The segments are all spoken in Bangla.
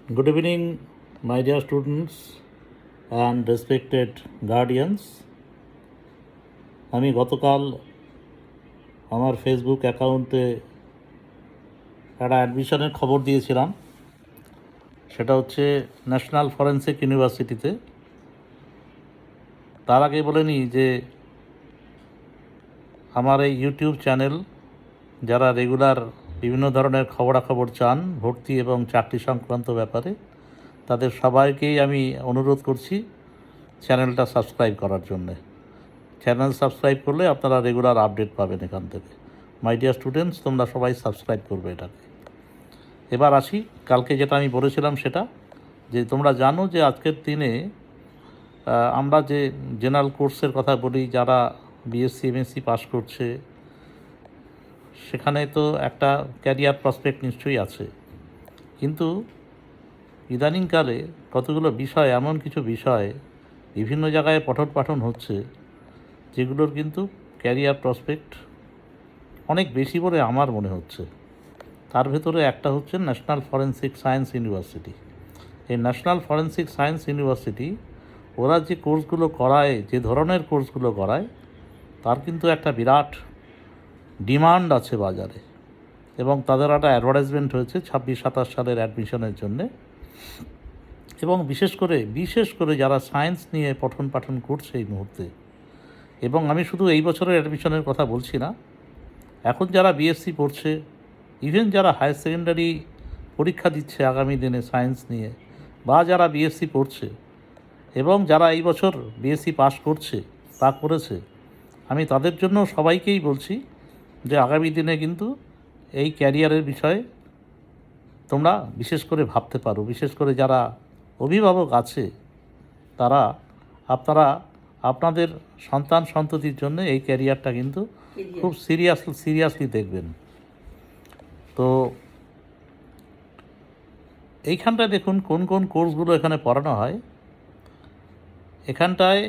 Good evening, my dear students and respected guardians. আমি গতকাল আমার ফেসবুক অ্যাকাউন্টে একটা অ্যাডমিশনের খবর দিয়েছিলাম। সেটা হচ্ছে ন্যাশনাল ফরেন্সিক ইউনিভার্সিটিতে। তার আগে বলে নিই যে আমার এই ইউটিউব চ্যানেল যারা রেগুলার বিভিন্ন ধরনের খবরাখবর চান ভর্তি এবং চাকরি সংক্রান্ত ব্যাপারে, তাদের সবাইকেই আমি অনুরোধ করছি চ্যানেলটা সাবস্ক্রাইব করার জন্যে। চ্যানেল সাবস্ক্রাইব করলে আপনারা রেগুলার আপডেট পাবেন এখান থেকে। মাই ডিয়ার স্টুডেন্টস, তোমরা সবাই সাবস্ক্রাইব করবে এটাকে। এবার আসি, কালকে যেটা আমি বলেছিলাম সেটা, যে তোমরা জানো যে আজকের দিনে আমরা যে জেনারেল কোর্সের কথা বলি, যারা বিএসসি এমএসসি পাস করছে, সেখানে তো একটা ক্যারিয়ার প্রসপেক্ট নিশ্চয়ই আছে। কিন্তু ইদানিংকালে কতগুলো বিষয়, এমন কিছু বিষয় বিভিন্ন জায়গায় পঠন পাঠন হচ্ছে যেগুলোর কিন্তু ক্যারিয়ার প্রসপেক্ট অনেক বেশি বলে আমার মনে হচ্ছে। তার ভেতরে একটা হচ্ছে ন্যাশনাল ফরেন্সিক সায়েন্স ইউনিভার্সিটি। এই ন্যাশনাল ফরেন্সিক সায়েন্স ইউনিভার্সিটি ওরা যে কোর্সগুলো করায়, যে ধরনের কোর্সগুলো করায়, তার কিন্তু একটা বিরাট ডিমান্ড আছে বাজারে। এবং তাদের একটা অ্যাডভার্টাইজমেন্ট হয়েছে 26-27 সালের অ্যাডমিশনের জন্যে। এবং বিশেষ করে যারা সায়েন্স নিয়ে পঠন পাঠন করছে এই মুহূর্তে, এবং আমি শুধু এই বছরের অ্যাডমিশনের কথা বলছি না, এখন যারা বিএসসি পড়ছে, ইভেন যারা হায়ার সেকেন্ডারি পরীক্ষা দিচ্ছে আগামী দিনে সায়েন্স নিয়ে, বা যারা বিএসসি পড়ছে এবং যারা এই বছর বিএসসি পাস করেছে, আমি তাদের জন্য সবাইকেই বলছি যে আগামী দিনে কিন্তু এই ক্যারিয়ারের বিষয়ে তোমরা বিশেষ করে ভাবতে পারো। বিশেষ করে যারা অভিভাবক আছে, আপনারা আপনাদের সন্তান সন্ততির জন্য এই ক্যারিয়ারটা কিন্তু খুব সিরিয়াসলি দেখবেন। তো এইখানটায় দেখুন কোন কোন কোর্সগুলো এখানে পড়ানো হয়। এখানটায়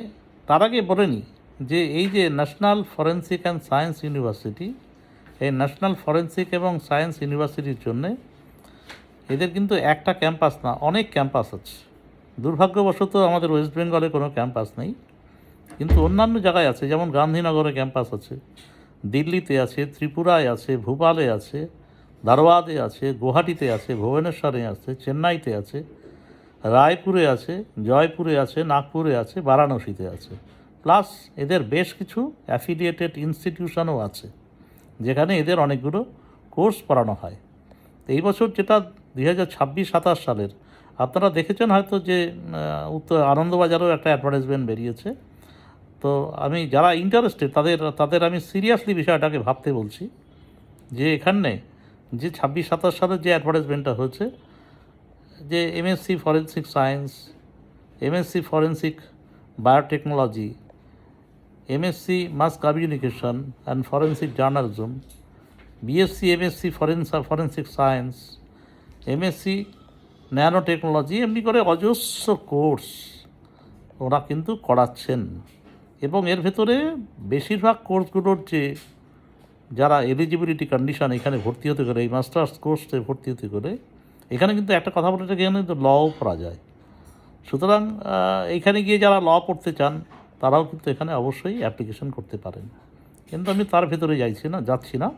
তার আগে বলে নিই যে এই যে national forensic and science university, এই ন্যাশনাল ফরেন্সিক এবং সায়েন্স ইউনিভার্সিটির জন্যে এদের কিন্তু একটা ক্যাম্পাস না, অনেক ক্যাম্পাস আছে। দুর্ভাগ্যবশত আমাদের ওয়েস্ট বেঙ্গলে কোনো ক্যাম্পাস নেই, কিন্তু অন্যান্য জায়গায় আছে। যেমন গান্ধীনগরে ক্যাম্পাস আছে, দিল্লিতে আছে, ত্রিপুরায় আছে, ভোপালে আছে, ধারওয়াদে আছে, গুয়াহাটিতে আছে, ভুবনেশ্বরে আছে, চেন্নাইতে আছে, রায়পুরে আছে, জয়পুরে আছে, নাগপুরে আছে, বারাণসীতে আছে। প্লাস এদের বেশ কিছু অ্যাফিলিয়েটেড ইনস্টিটিউশনও আছে যেখানে এদের অনেকগুলো কোর্স পড়ানো হয়। এই বছর যেটা 2026-27 সালের, আপনারা দেখেছেন হয়তো যে উত্তর আনন্দবাজারেও একটা অ্যাডভার্টাইজমেন্ট বেরিয়েছে। তো আমি যারা ইন্টারেস্টেড তাদের আমি সিরিয়াসলি বিষয়টাকে ভাবতে বলছি যে এখানে যে 26-27 সালের যে অ্যাডভার্টাইজমেন্টটা হয়েছে, যে MSc forensic science, MSc forensic biotechnology, MSc mass communication and forensic journalism, BSc MSc forensic science, MSc nano technology, এমনি করে অজস্র কোর্স ওরা কিন্তু করাচ্ছেন। এবং এর ভেতরে বেশিরভাগ কোর্সগুলোর যে যারা এলিজিবিলিটি কন্ডিশন এখানে ভর্তি হতে গেলে, এই মাস্টার্স কোর্সে ভর্তি হতে গেলে, এখানে কিন্তু একটা কথা বলতে এখানে কিন্তু লও পড়া যায়। সুতরাং এইখানে গিয়ে যারা ল পড়তে চান তারাও কিন্তু এখানে অবশ্যই অ্যাপ্লিকেশন করতে পারেন। কিন্তু আমি তার ভেতরে যাচ্ছি না।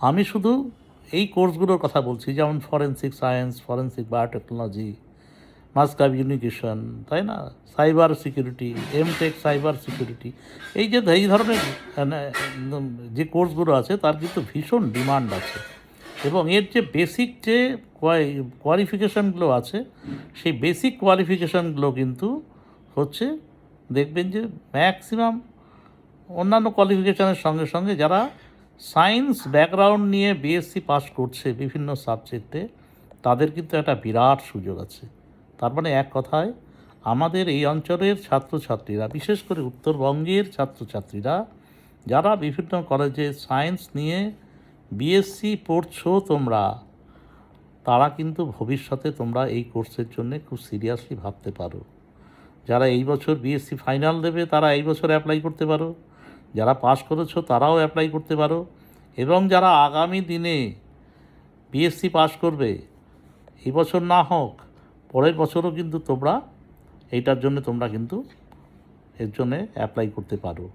আমি শুধু এই কোর্সগুলোর কথা বলছি, যেমন forensic science, forensic biotechnology, mass communication, তাই না, cyber security, MTech cyber security, এই ধরনের যে কোর্সগুলো আছে তার কিন্তু ভীষণ ডিমান্ড আছে। এবং এর যে বেসিক যে কোয়ালিফিকেশানগুলো আছে, সেই বেসিক কোয়ালিফিকেশানগুলো কিন্তু হচ্ছে, দেখবেন যে ম্যাক্সিমাম অন্যান্য কোয়ালিফিকেশানের সঙ্গে সঙ্গে যারা সায়েন্স ব্যাকগ্রাউন্ড নিয়ে বিএসসি পাস করছে বিভিন্ন সাবজেক্টে, তাদের কিন্তু একটা বিরাট সুযোগ আছে। তার মানে এক কথায় আমাদের এই অঞ্চলের ছাত্রছাত্রীরা, বিশেষ করে উত্তরবঙ্গের ছাত্রছাত্রীরা যারা বিভিন্ন কলেজে সায়েন্স নিয়ে বিএসসি পড়ছো তোমরা, তারা কিন্তু ভবিষ্যতে তোমরা এই কোর্সের জন্য খুব সিরিয়াসলি ভাবতে পারো। যারা এই বছর বিএসসি ফাইনাল দেবে তারা এই বছর অ্যাপ্লাই করতে পারো, যারা পাস করেছো তারাও অ্যাপ্লাই করতে পারো, এবং যারা আগামী দিনে বিএসসি পাস করবে এই বছর না হোক পরের বছরও কিন্তু তোমরা এইটার জন্য তোমরা কিন্তু এর জন্যে অ্যাপ্লাই করতে পারো।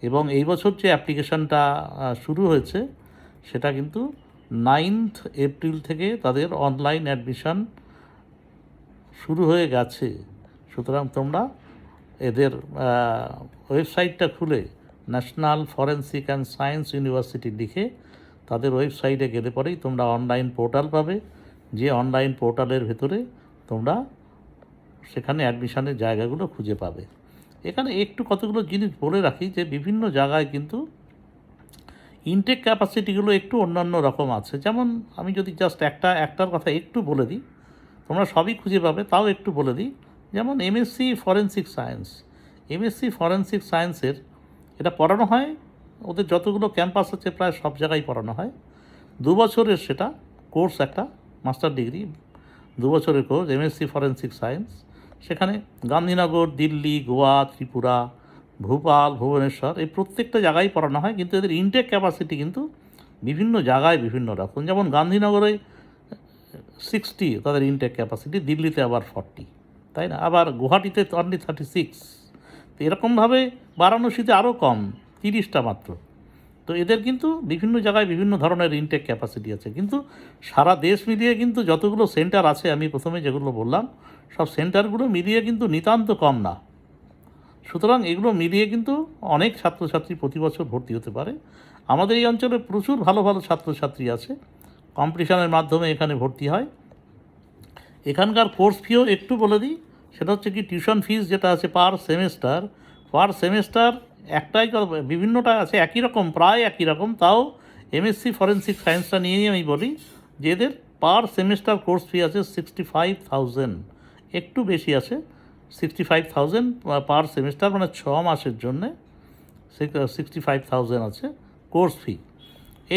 এবং এই বছর যে অ্যাপ্লিকেশানটা শুরু হয়েছে সেটা কিন্তু 9th এপ্রিল থেকে তাদের অনলাইন অ্যাডমিশান শুরু হয়ে গেছে। সুতরাং তোমরা এদের ওয়েবসাইটটা খুলে national forensic and science university লিখে তাদের ওয়েবসাইটে গেলে পরেই তোমরা অনলাইন পোর্টাল পাবে, যে অনলাইন পোর্টালের ভেতরে তোমরা সেখানে অ্যাডমিশানের জায়গাগুলো খুঁজে পাবে। এখানে একটু কতগুলো জিনিস বলে রাখি যে বিভিন্ন জায়গায় কিন্তু ইনটেক ক্যাপাসিটিগুলো একটু অন্যান্য রকম আছে। যেমন আমি যদি জাস্ট একটার কথা একটু বলে দিই, তোমরা সবই খুঁজে পাবে, তাও একটু বলে দিই। যেমন MSc forensic science, MSc forensic সায়েন্সের এটা পড়ানো হয়, ওদের যতগুলো ক্যাম্পাস আছে প্রায় সব জায়গায় পড়ানো হয়। 2 বছরের সেটা কোর্স, একটা মাস্টার ডিগ্রি 2 বছরের কোর্স এমএসসি ফরেন্সিক সায়েন্স। সেখানে গান্ধীনগর, দিল্লি, গোয়া, ত্রিপুরা, ভোপাল, ভুবনেশ্বর এই প্রত্যেকটা জায়গায় পড়ানো হয়, কিন্তু এদের ইনটেক ক্যাপাসিটি কিন্তু বিভিন্ন জায়গায় বিভিন্ন রকম। যেমন গান্ধীনগরে 60 তাদের ইনটেক ক্যাপাসিটি, দিল্লিতে আবার 40, তাই না? আবার গুয়াহাটিতে অনলি 36। তো এরকমভাবে বারাণসীতে আরও কম, 30টা মাত্র। তো এদের কিন্তু বিভিন্ন জায়গায় বিভিন্ন ধরনের ইনটেক ক্যাপাসিটি আছে, কিন্তু সারা দেশ মিলিয়ে কিন্তু যতগুলো সেন্টার আছে আমি প্রথমে যেগুলো বললাম সব সেন্টারগুলো মিলিয়ে কিন্তু নিতান্ত কম না। সুতরাং এগুলো মিলিয়ে কিন্তু অনেক ছাত্রছাত্রী প্রতি বছর ভর্তি হতে পারে। আমাদের এই অঞ্চলে প্রচুর ভালো ভালো ছাত্রছাত্রী আছে, কম্পিটিশনের মাধ্যমে এখানে ভর্তি হয়। এখানকার কোর্স ফিও একটু বলে দিই, সেটা হচ্ছে কি টিউশন ফিস যেটা আছে পার সেমেস্টার একটাই, বিভিন্নটা আছে একই রকম, প্রায় একই রকম। তাও এমএসসি ফরেন্সিক সায়েন্সটা নিয়েই আমি বলি যে এদের পার সেমেস্টার কোর্স ফি আছে 65,000, একটু বেশি আছে, 65,000 পার সেমেস্টার, মানে 6 মাসের জন্যে 65,000 আছে কোর্স ফি।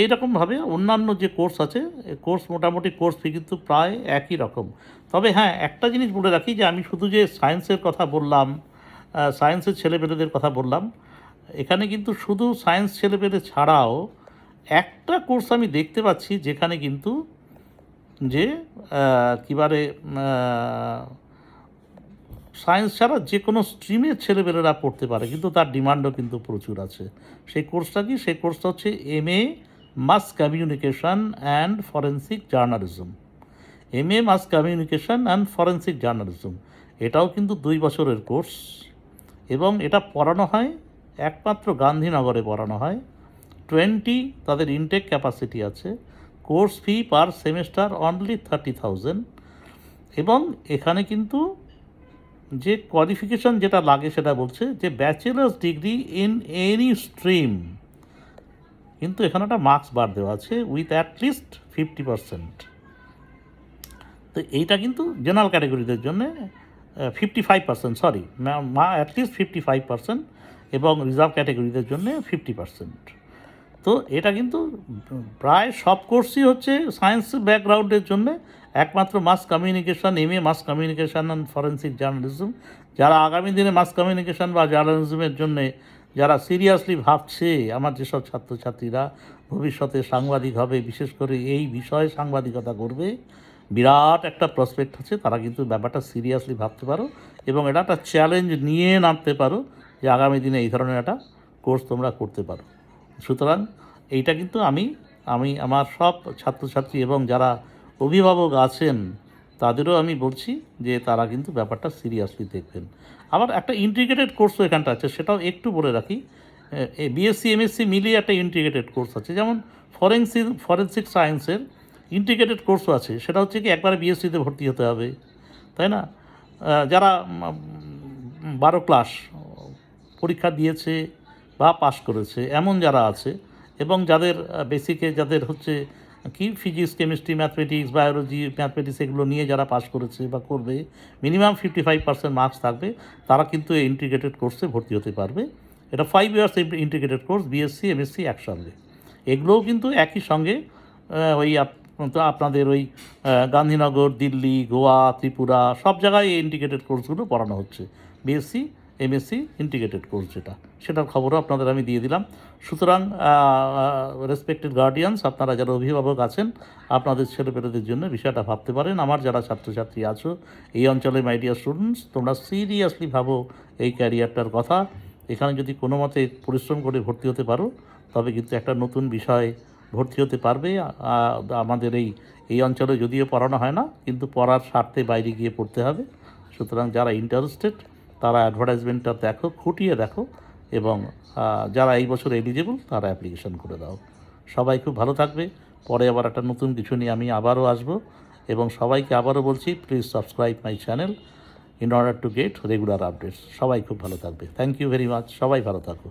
এইরকমভাবে অন্যান্য যে কোর্স আছে কোর্স মোটামুটি কোর্স ফি কিন্তু প্রায় একই রকম। তবে হ্যাঁ, একটা জিনিস বলে রাখি যে আমি শুধু যে সায়েন্সের কথা বললাম, সায়েন্সের ছেলেপেলেদের কথা বললাম, এখানে কিন্তু শুধু সায়েন্স ছেলেপেলে ছাড়াও একটা কোর্স আমি দেখতে পাচ্ছি যেখানে কিন্তু যে কীবারে সায়েন্স ছাড়া যে কোনো স্ট্রিমের ছেলেপেলেরা পড়তে পারে, কিন্তু তার ডিমান্ডও কিন্তু প্রচুর আছে। সেই কোর্সটা কি? সেই কোর্সটা হচ্ছে MA mass communication and forensic journalism. MA mass communication and forensic journalism, এটাও কিন্তু 2 বছরের কোর্স, এবং এটা পড়ানো হয় একমাত্র গান্ধীনগরে পড়ানো হয়। 20 তাদের ইনটেক ক্যাপাসিটি আছে। কোর্স ফি পার সেমেস্টার অনলি 30,000। এবং এখানে কিন্তু যে কোয়ালিফিকেশন যেটা লাগে সেটা বলছে যে bachelor's degree in any stream, কিন্তু এখানে একটা মার্কস বার দেওয়া আছে উইথ অ্যাটলিস্ট 50%। তো এইটা কিন্তু জেনারেল ক্যাটাগরিদের জন্য 55%, সরি, অ্যাটলিস্ট 55%, এবং রিজার্ভ ক্যাটাগরিদের জন্য 50%। তো এটা কিন্তু প্রায় সব কোর্সই হচ্ছে সায়েন্স ব্যাকগ্রাউন্ডের জন্য। একমাত্র mass communication, MA mass communication and forensic journalism, যারা আগামী দিনে মাস কমিউনিকেশান বা জার্নালিজমের জন্যে যারা সিরিয়াসলি ভাবছে, আমার যেসব ছাত্রছাত্রীরা ভবিষ্যতে সাংবাদিক হবে, বিশেষ করে এই বিষয়ে সাংবাদিকতা করবে, বিরাট একটা প্রসপেক্ট আছে, তারা কিন্তু ব্যাপারটা সিরিয়াসলি ভাবতে পারো এবং এটা একটা চ্যালেঞ্জ নিয়ে নামতে পারো যে আগামী দিনে এই ধরনের একটা কোর্স তোমরা করতে পারো। সুতরাং এইটা কিন্তু আমি আমার সব ছাত্রছাত্রী এবং যারা অভিভাবক আছেন তাদেরও আমি বলছি যে তারা কিন্তু ব্যাপারটা সিরিয়াসলি দেখবেন। আবার একটা ইন্টিগ্রেটেড কোর্সও এখানটা আছে, সেটাও একটু বলে রাখি। বিএসসি এমএসসি মিলিয়ে একটা ইন্টিগ্রেটেড কোর্স আছে, যেমন ফরেন্সিক সায়েন্সের ইন্টিগ্রেটেড কোর্সও আছে। সেটা হচ্ছে কি একবারে বিএসসিতে ভর্তি হতে হবে, তাই না? যারা 12 ক্লাস পরীক্ষা দিয়েছে বা পাশ করেছে এমন যারা আছে, এবং যাদের বেসিকে যাদের হচ্ছে কি physics, chemistry, mathematics, biology, mathematics এগুলো নিয়ে যারা পাস করেছে বা করবে, মিনিমাম 55% মার্কস থাকবে, তারা কিন্তু এই ইন্টিগ্রেটেড কোর্সে ভর্তি হতে পারবে। এটা 5 years integrated course, BSc MSc একসঙ্গে। এগুলোও কিন্তু একই সঙ্গে ওই আপনাদের ওই গান্ধীনগর, দিল্লি, গোয়া, ত্রিপুরা সব জায়গায় এই ইন্টিগ্রেটেড কোর্সগুলো পড়ানো হচ্ছে, বিএসসি এমএসসি ইন্টিগ্রেটেড কোর্স যেটা, সেটার খবরও আপনাদের আমি দিয়ে দিলাম। সুতরাং রেসপেক্টেড গার্ডিয়ানস, আপনারা যারা অভিভাবক আছেন, আপনাদের ছেলেপেলেদের জন্য বিষয়টা ভাবতে পারেন। আমার যারা ছাত্রছাত্রী আছো এই অঞ্চলে, মাই ডিয়ার স্টুডেন্টস, তোমরা সিরিয়াসলি ভাবো এই ক্যারিয়ারটার কথা। এখানে যদি কোনো মতে পরিশ্রম করে ভর্তি হতে পারো, তবে কিন্তু একটা নতুন বিষয় ভর্তি হতে পারবে। আমাদের এই অঞ্চলে যদিও পড়ানো হয় না, কিন্তু পড়ার স্বার্থে বাইরে গিয়ে পড়তে হবে। সুতরাং যারা ইন্টারেস্টেড তারা অ্যাডভার্টাইজমেন্টটা দেখো, খুঁটিয়ে দেখো, এবং যারা এই বছর এলিজিবল তারা অ্যাপ্লিকেশন করে দাও। সবাই খুব ভালো থাকবে। পরে আবার একটা নতুন কিছু নিয়ে আমি আবারও আসবো, এবং সবাইকে আবারও বলছি, please subscribe my channel in order to get regular updates. সবাই খুব ভালো থাকবে। Thank you very much. সবাই ভালো থাকো।